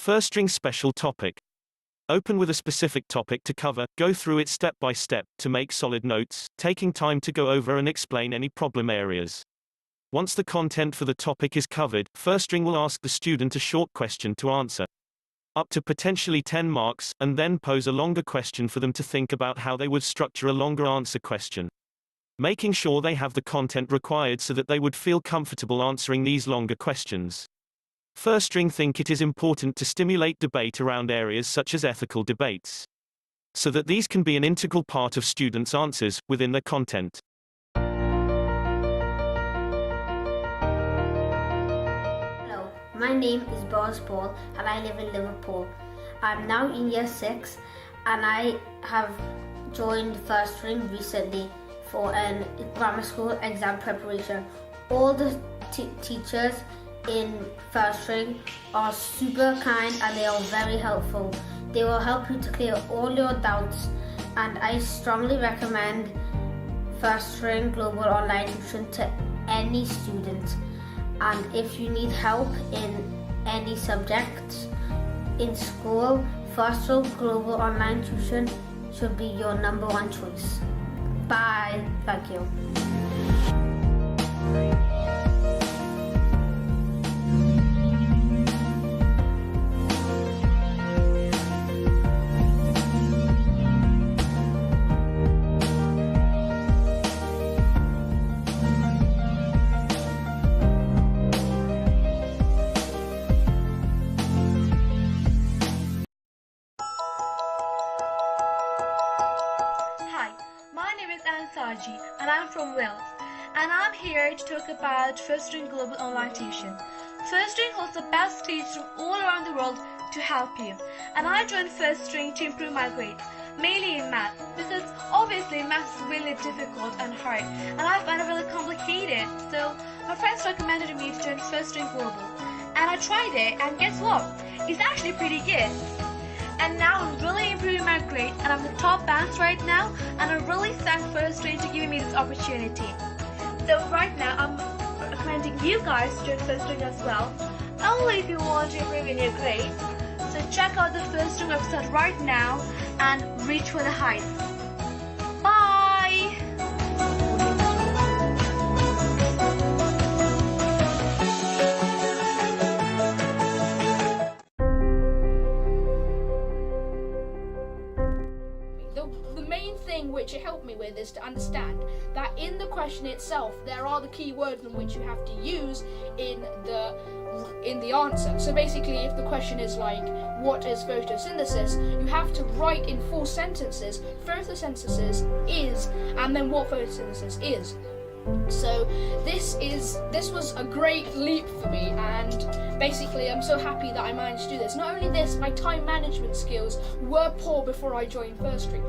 Firstring special topic. Open with a specific topic to cover, go through it step by step, to make solid notes, taking time to go over and explain any problem areas. Once the content for the topic is covered, Firstring will ask the student a short question to answer. Up to potentially 10 marks, and then pose a longer question for them to think about how they would structure a longer answer question. Making sure they have the content required so that they would feel comfortable answering these longer questions. Firstring think it is important to stimulate debate around areas such as ethical debates, so that these can be an integral part of students' answers within their content. Hello, my name is Boaz Paul and I live in Liverpool. I'm now in year 6 and I have joined Firstring recently for a grammar school exam preparation. All the teachers in Firstring are super kind and they are very helpful. They will help you to clear all your doubts, and I strongly recommend Firstring Global Online Tuition to any student. And if you need help in any subjects in school, Firstring Global Online Tuition should be your #1 choice. Bye. Thank you. And I'm from Wales, and I'm here to talk about Firstring Global Online Tuition. Firstring holds the best teachers from all around the world to help you, and I joined Firstring to improve my grades, mainly in math, because obviously math is really difficult and hard, and I find it really complicated. So my friends recommended me to join Firstring Global, and I tried it, and guess what? It's actually pretty good. And now I'm really improving my grades, and I'm the top bands right now, and I really thank Firstring for giving me this opportunity. So right now I'm recommending you guys to join Firstring as well, only if you want to improve in your grades. So check out the Firstring website right now and reach for the heights. Bye! The main thing which it helped me with is to understand that in the question itself there are the key words in which you have to use in the answer. So basically, if the question is like, what is photosynthesis, you have to write in 4 sentences photosynthesis is, and then what photosynthesis is. So this was a great leap for me, and basically I'm so happy that I managed to do this. Not only this, my time management skills were poor before I joined Firstring.